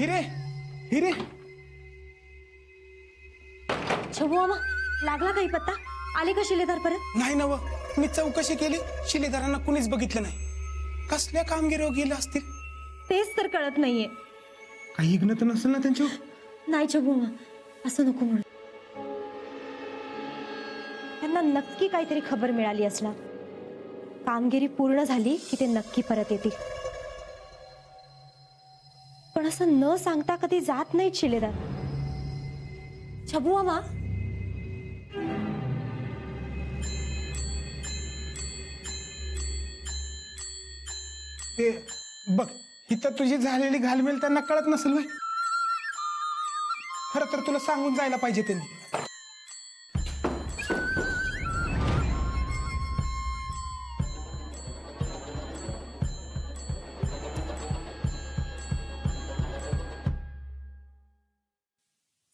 हिरे हिरे छबू मामा लागला काही पत्ता? आले का शिलेदार परत? नाही नव, मी चौकशी केली, शिलेदारांना कुणीच बघितलं नाही. कसल्या कामगिरीवर गेले असतील? तेच तर कळत नाहीये. काही इग्न तर नसेल ना त्यांच्यावर? नाही छबू मामा, असं नको म्हणू. त्यांना नक्की काहीतरी खबर मिळाली असणार. कामगिरी पूर्ण झाली की ते नक्की परत येतील. पण असं न सांगता कधी जात नाहीत शिलेदार. छबू मामा, ते बघ, इथं तुझी झालेली घालमेल त्यांना कळत नसेल व्हय? खरं तर तुला सांगून जायला पाहिजे त्यांनी.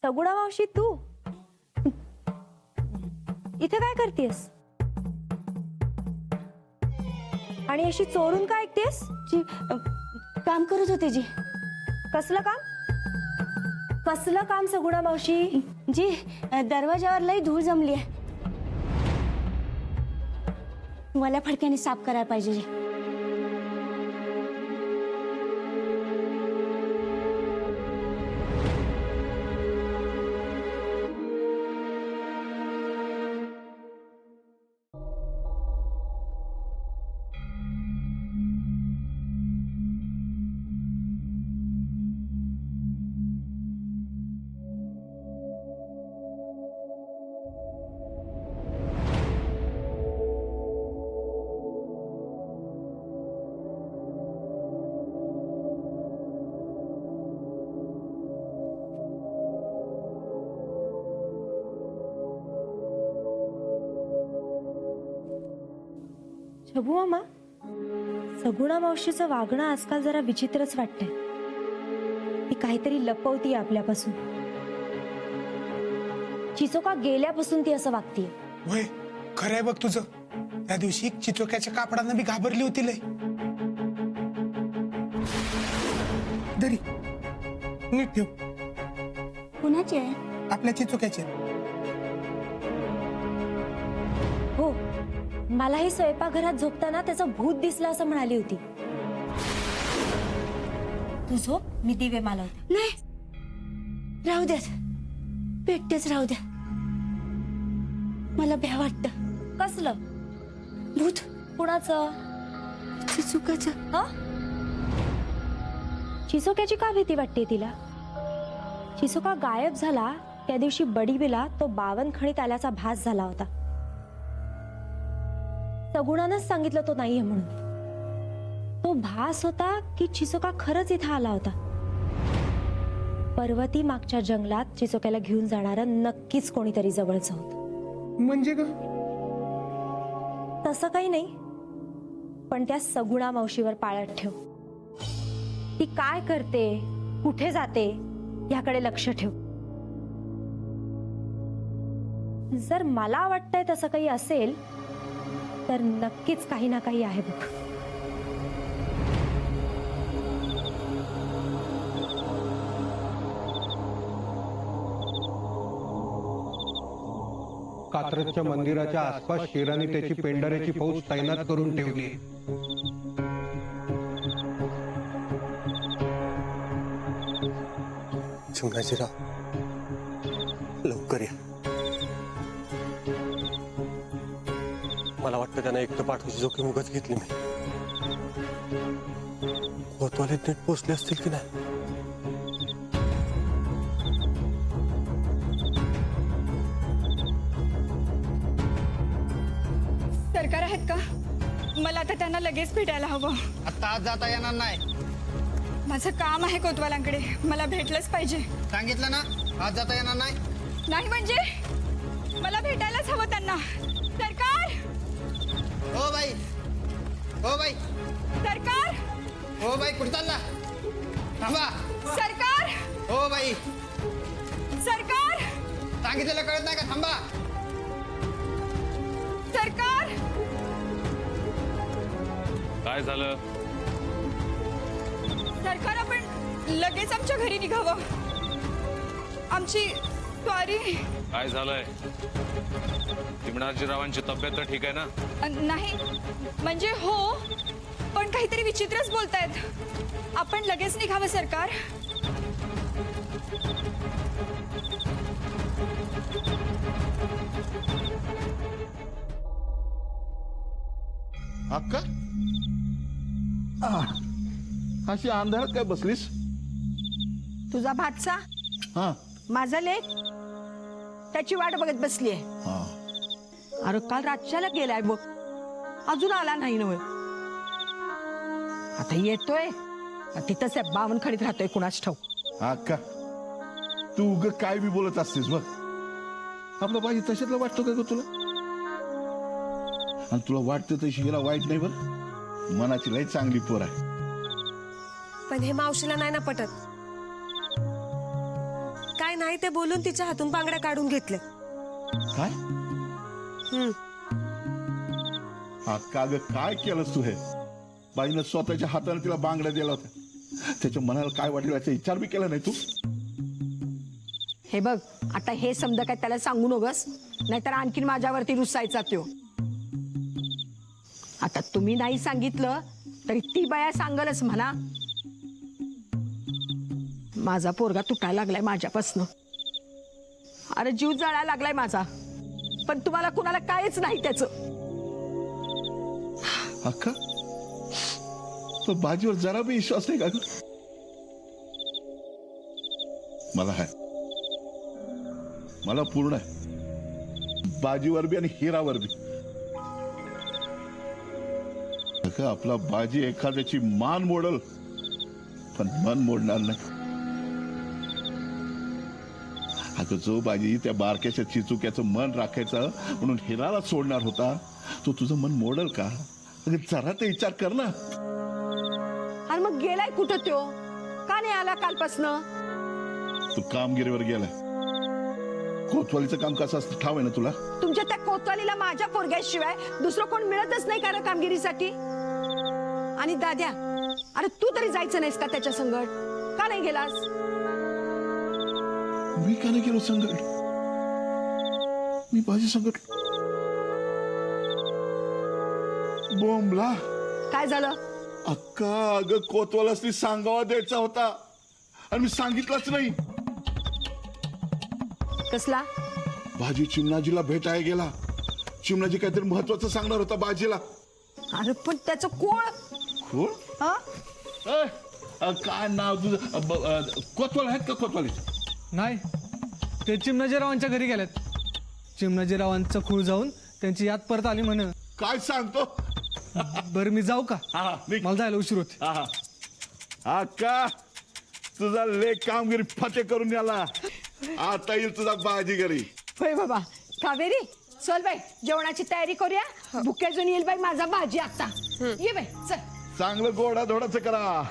सगुणा मावशी, तू इथे काय करतेस? आणि अशी चोरून काय ऐकतेस? जी काम करत होते जी. कसलं काम? कसलं काम सगुणा मावशी? जी दरवाजावर लई धूळ जमली आहे, मला फडक्याने साफ करायला पाहिजे जी. छबू मामा, सगुणा मावशीचं वागणं आजकाल जरा विचित्रच वाटतंय. ती काहीतरी लपवतीये आपल्यापासून. चिचोका गेल्यापासून ती असं वागतीये. वय खरंय बघ तुझं. त्या दिवशी चिचोक्याच्या कापडानं मी घाबरली होती लय. दरी नीट ठेव. कुणाची आहे? आपल्या चिचोक्याचे. हो, मलाही स्वयंपाकघरात झोपताना त्याचं भूत दिसलं असं म्हणाली होती. तू झोप, मी दिवे मालवते. नाही, राहू द्यात, पेटतेच राहू द्या. मला भ्या वाटत. कसलं भूत? कुणाचं? चिचुकाचं. हा? चिसोक्याची का भीती वाटते तिला? चिसोका गायब झाला त्या दिवशी बडीबीला तो बावनखणीत आल्याचा भास झाला होता. सगुणानंच सांगितलं तो नाहीये म्हणून. तो भास होता की चिसोका खरंच इथं आला होता. पर्वती मागच्या जंगलात चिसोक्याला घेऊन जाणारं नक्कीच कोणीतरी जवळचं होतं. म्हणजे ग? तसं काही नाही, पण त्या सगुणा मावशीवर पाळत ठेव. ती काय करते, कुठे जाते याकडे लक्ष ठेव. जर मला वाटतंय तसं काही असेल तर नक्कीच काही ना काही आहे बघ. कात्रजच्या मंदिराच्या आसपास शेराने त्याची पेंढाऱ्याची फौज तैनात करून ठेवली. शिवाजीराव, लवकर या. मला वाटतं त्यांना एकटं पाठवायची जोखीम उगाच घेतली मी. कोतवाले नीट पोचले असतील की नाही? सरकार आहेत का? मला आता त्यांना लगेच भेटायला हवं. आता आज जाता येणार नाही. माझं काम आहे कोतवालांकडे, मला भेटलंच पाहिजे. सांगितलं ना, आज जाता येणार नाही. नाही म्हणजे मला भेटायलाच हवं त्यांना. सरकार, हो बाई, हो बाई, सरकार, हो बाई, कुठं चालला? थांबा. सरकार, हो बाई, सरकार, सांगितलेलं कळत नाही का? थांबा. सरकार. काय झालं? सरकार, आपण लगेच आमच्या घरी निघावं. आमची स्वारी. काय झालंय? चिमणाजीरावांची तब्येत तर ठीक आहे ना? नाही म्हणजे हो, पण काहीतरी विचित्रच बोलतायत. आपण लगेच निघावं सरकार. अक्का अशी अंधारात काय बसलीस? तुझा भातसा हा माझा लेक त्याची वाट बघत बसलीये. हा अरे काल रातच्याला गेलाय बघ, अजून आला नाही नव्हे. आता येतोय तिथंच आहे, बावनखडीत राहतोय कुणाच ठाऊक. अक्का तू उग काय बी बोलत असतेस बघ. आपला बाई तशातला वाटतो का ग तुला? आणि तुला वाटतं तशी गेला वाईट नाही बर, मनाची लई चांगली पोर आहे. पण हे मावशीला नाही ना पटत. काय नाही ते बोलून तिच्या हातून बांगड्या काढून घेतले. काय अक्का ग काय केलंस तू? हे बाईनं स्वतःच्या हाताने तिला बांगड्या दिला होता. त्याच्या मनाला काय वाटेल याचा विचार बी केला नाही तू? हे बघ आता हे समजा काय त्याला सांगू नकोस, नाहीतर आणखीन माझ्यावरती रुसायचा त्यो. आता तुम्ही नाही सांगितलं तरी ती बाया सांगलच म्हणा. माझा पोरगा तुटायला लागलाय माझ्यापासनं. अरे जीव जळायला लागलाय माझा, पण तुम्हाला कुणाला काहीच नाही त्याच. अक्का पण बाजीवर जरा बी विश्वास नाही का ग? मला आहे, मला पूर्ण आहे बाजीवर बी आणि हिरावर बी. अगं आपला बाजी एखाद्याची मान मोडल पण मन मोडणार नाही. अगं जो बाजी त्या बारक्याच्या चिचुक्याचं मन राखायचं म्हणून हिराला सोडणार होता, तो तुझं मन मोडल का? अगं जरा ते विचार कर ना. अरे मग गेलाय कुठं त्यो? का नाही आला कालपासनं? तू कामगिरीवर गेलाय. कोतवालीचं काम कसं असतं ठाव आहे ना तुला? तुमच्या त्या कोतवालीला माझ्या पोरग्याशिवाय दुसरं कोण मिळतच नाही का रे कामगिरीसाठी? आणि दाद्या, अरे तू तरी जायचं नाहीस का त्याच्या संगत? का नाही गेलास? मी का नाही गेलो संकट? मी बाजी संकट बोंबला. काय झालं? अक्का अगं कोतवालासनी सांगावा द्यायचा होता आणि मी सांगितलंच नाही. कसला? बाजी चिमणाजीला भेटायला गेला. चिमणाजी काहीतरी महत्वाचं सांगणार होता बाजीला. अरे पण त्याचं कोण? कोण? हा? काय नाव तुझं? कोतवाल आहेत का कोतवाली? नाही, ते चिमणाजीरावांच्या घरी गेल्यात. चिमणाजीरावांचं खूळ जाऊन त्यांची याद परत आली म्हण. काय सांगतो? बरं मी जाऊ का? हा निघ. मला जायला उशीर होते. अक्का तुझा लेख कामगिरी फते करून याला. आता येईल तुझा बाजी घरी. होय बाबा. कावेरी चल बाई, जेवणाची तयारी करूया. भुके अजून येईल बाई माझा भाजी आता. ये बाई चल. चांगलं गोडा धोडाचं करा.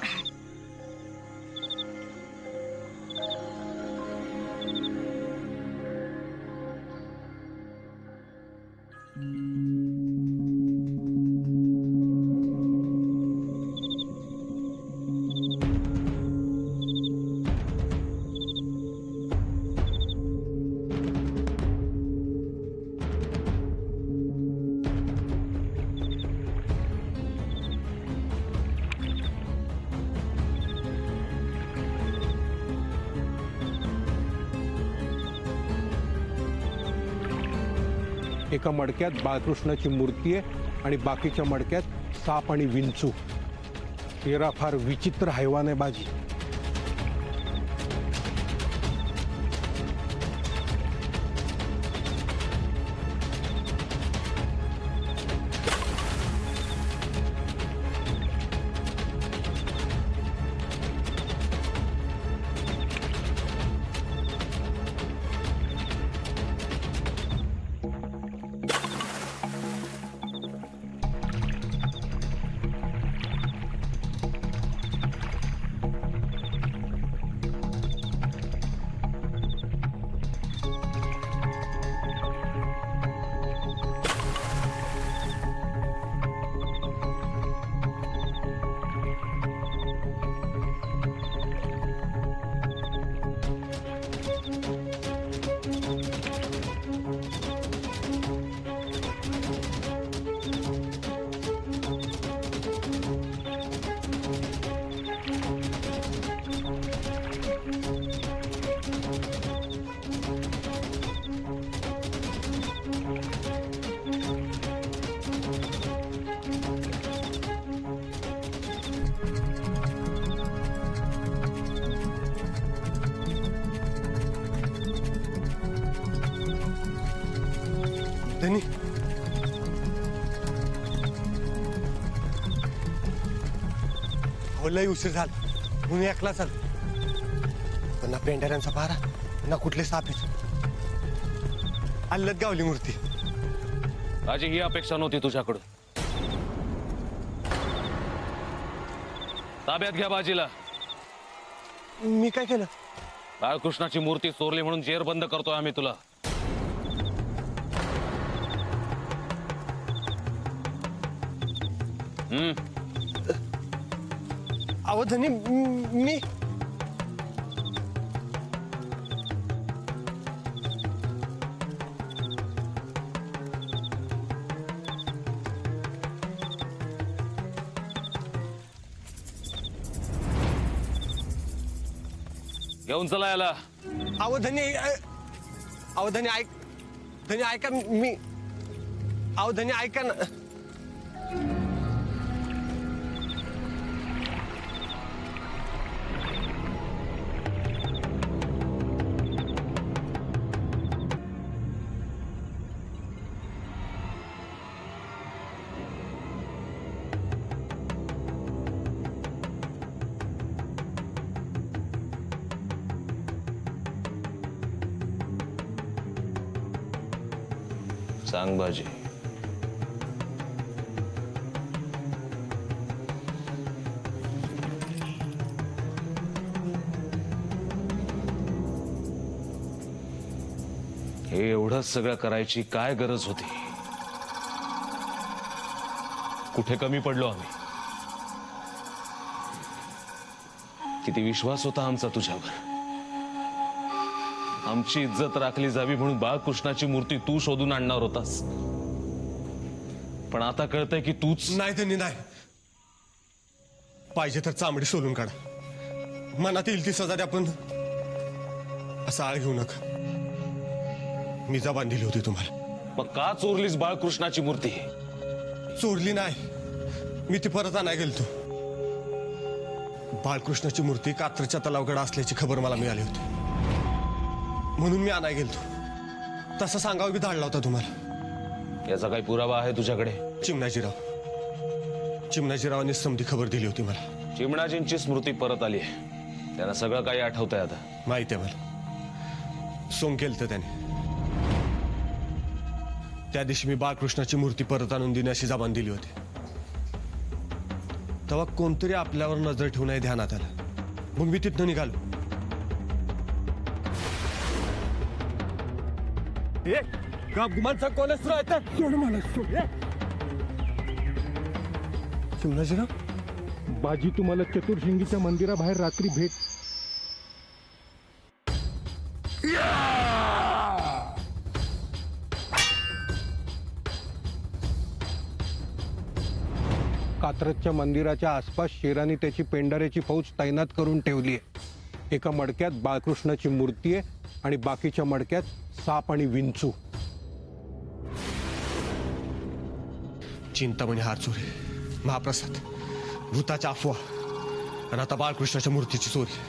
एका मडक्यात बाळकृष्णाची मूर्ती आहे आणि बाकीच्या मडक्यात साप आणि विंचू. तेरा फार विचित्र हैवान आहे बाजी. धनी हो लय उशीर झाला म्हणून एकला चाल पण ना पेंढाऱ्यांचा पारा ना कुठले साप अल्लत गावली मूर्ती माझी ही अपेक्षा नव्हती तुझ्याकडून. ताब्यात घ्या बाजीला. मी काय केलं बाळकृष्णाची मूर्ती चोरली म्हणून जेर बंद करतोय आम्ही तुला. अहो धनी मी घेऊन चला याला. अहो धनी ऐक धनी ऐका मी अहो धनी ऐका ना सांग बाजी. हे एवढंच सगळं करायची काय गरज होती? कुठे कमी पडलो आम्ही? किती विश्वास होता आमचा तुझ्यावर. आमची इज्जत राखली जावी म्हणून बाळकृष्णाची मूर्ती तू शोधून आणणार होतास. पण आता कळतंय की तूच. नाही धनी नाही. पाहिजे तर चामडी सोलून काढा. मनात येईल ती सजा द्या पण असा आळ घेऊ नका. मी जबान दिली होती तुम्हाला. मग का चोरलीस बाळकृष्णाची मूर्ती? चोरली नाही. मी ती परत आणाय गेलतो. बाळकृष्णाची मूर्ती कात्रच्या तलावकडे असल्याची खबर मला मिळाली होती म्हणून मी आणाय गेलतो. तसं सांगावं मी धाडला होता तुम्हाला. याचा काही पुरावा आहे तुझ्याकडे? चिमणाजीरावांनी समधी खबर दिली होती मला. चिमणाजींची स्मृती परत आली आहे. त्यांना सगळं काही आठवतंय आता. माहिती आहे मला. सोंग केलं त्याने. त्या दिवशी मी बाळकृष्णाची मूर्ती परत आणून देण्याची जबान दिली होती. तेव्हा कोणतरी आपल्यावर नजर ठेवून ध्यानात आलं. मग मी तिथनं निघालो. चिमणाजीराव बाजी तुम्हाला चतुर्शिंगीच्या मंदिराबाहेर रात्री भेट. कात्रजच्या मंदिराच्या आसपास शेराने त्याची पेंढाऱ्याची फौज तैनात करून ठेवली आहे. एका मडक्यात बाळकृष्णाची मूर्ती आहे आणि बाकीच्या मडक्यात साप आणि विंचू. चिंतामणी हारचोरी, महाप्रसाद, भूताच्या अफवा आणि आता बाळकृष्णाच्या मूर्तीची चोरी.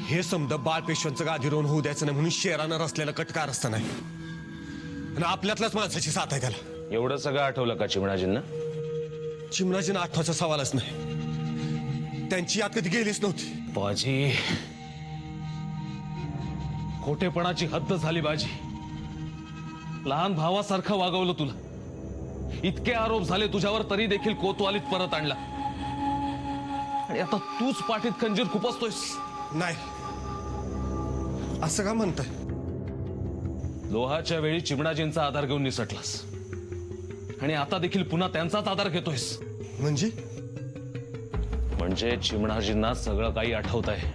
हे समज बाळपेशव्यांचं गादीरोहण होऊ द्यायचं नाही म्हणून शेरानं रचलेला कटकार असता नाही. आणि आपल्यातल्याच माणसाची साथ आहे त्याला. एवढं सगळं आठवलं का चिमणाजींना? चिमणाजींना आठवाचा सवालच नाही. त्यांची याद कधी गेलीच नव्हती. बाजी, खोटेपणाची हद्द झाली बाजी. लहान भावासारखं वागवलं तुला. इतके आरोप झाले तुझ्यावर तरी देखील कोतवालीत परत आणला. आणि आता तूच पाठीत खंजीर खुपसतोयस. नाही असं का म्हणताय? लोहाच्या वेळी चिमणाजींचा आधार घेऊन निसटलास आणि आता देखील पुन्हा त्यांचाच आधार घेतोयस. म्हणजे चिमणाजींना सगळं काही आठवत आहे.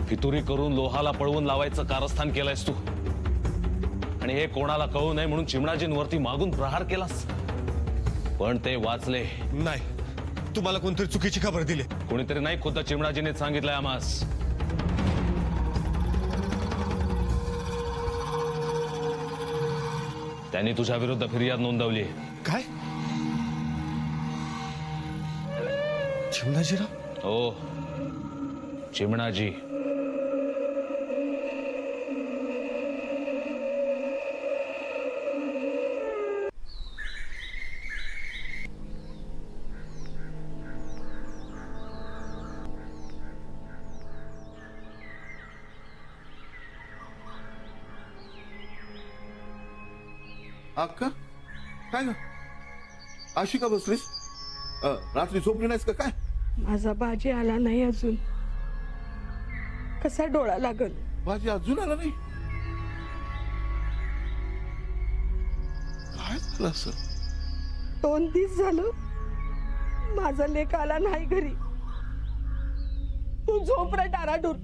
फितुरी करून लोहाला पळवून लावायचं कारस्थान केलंयस तू. आणि हे कोणाला कळू नये म्हणून चिमणाजींवरती मागून प्रहार केलास. पण ते वाचले नाही. तुम्हाला कोणतरी चुकीची खबर दिली. कोणीतरी नाही, खुद्द चिमणाजीने सांगितलंय आम्हास. त्यांनी तुझ्या विरुद्ध फिर्याद नोंदवली. काय? चिमणाजीराव? हो, चिमणाजी. अक्का काय ग अशी का बसलीस रात्री झोपली नाहीस का काय माझा बाजी आला नाही अजून कसा डोळा लागल भाजी अजून आला नाही काय झालं असं 2 दिवस झालं माझा लेक आला नाही घरी तू झोप रे डाराडूर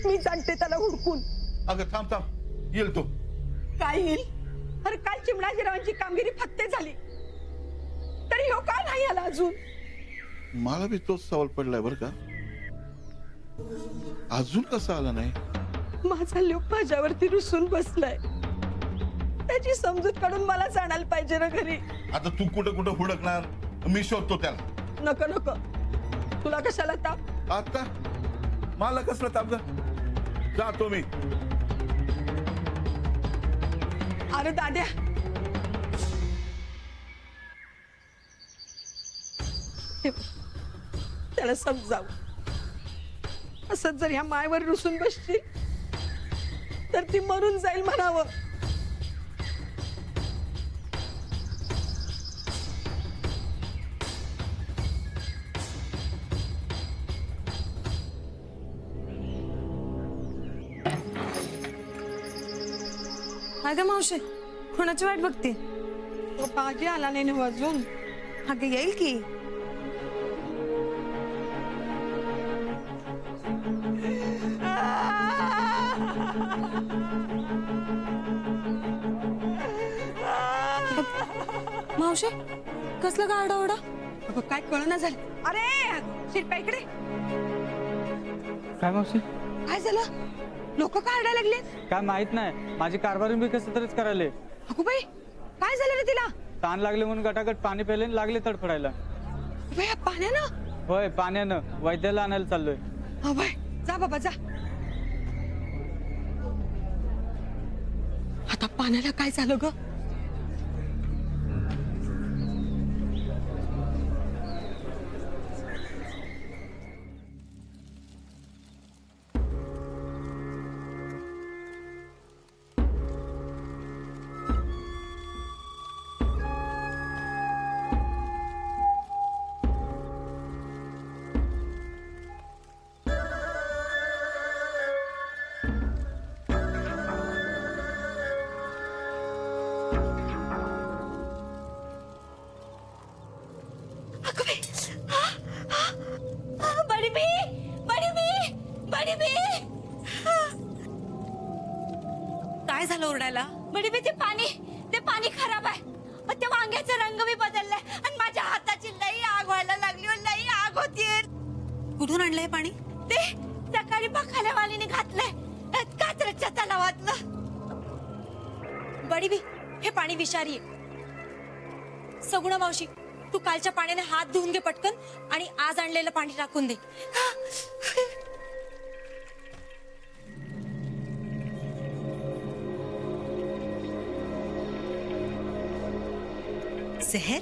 मी जाणते त्याला हुडकून अगं थांब थांब येईल तो काय येईल अरे काल चिमणाजीरावांची कामगिरी फत्ते झाली तरी हो का नाही आला अजून मला बी तोच सवाल पडलाय बर का अजून कसा आला नाही माझा लोक माझ्यावरती रुसून बसलाय त्याची समजूत काढून मला जाणायला पाहिजे ना घरी आता तू कुठं कुठं हुडकणार मी शोधतो त्याला नको नको तुला कशाला ताप आता मला कसला ताप ग जातो मी अरे दाद्या हे बघ, त्याला समजाव असं जर ह्या मायवर रुसून बसशील तर ती मरून जाईल म्हणावं काय ग मावशी कोणाची वाट बघते तो बाजी आला नाही ना अजून अगं येईल की मावशी कसलं का आरडाओरडा अगं काय कळना झालं अरे शिरप्या इकडे काय मावशी काय झालं लोक का आरडायला लागले काय माहित नाही माझी कारभारी बी कसं तरीच करायले अगो बाई काय झालं रे तिला ताण लागले म्हणून गटागट पाणी प्यायले आणि लागले तडफडायला बाई पाण्यानं होय पाण्यानं वैद्याला आणायला चाललोय हा बाई जा बाबा जा आता पाण्याला काय झालं ग काय झालं ओरडायला बडी ते पाणी खराब आहे मग त्या वांग्याचा रंग बी बदललाय आणि माझ्या हाताची लई आग व्हायला लागली लई आग होतीये कुठून आणलंय पाणी ते सकाळी बखाल्यावालीने घातलंय कात्रच्या तलावातलं बडीबी हे पाणी विषारी आहे सगुणा मावशी तू कालच्या पाण्याने हात धुवून घे पटकन आणि आज आणलेलं पाणी टाकून दे सेहर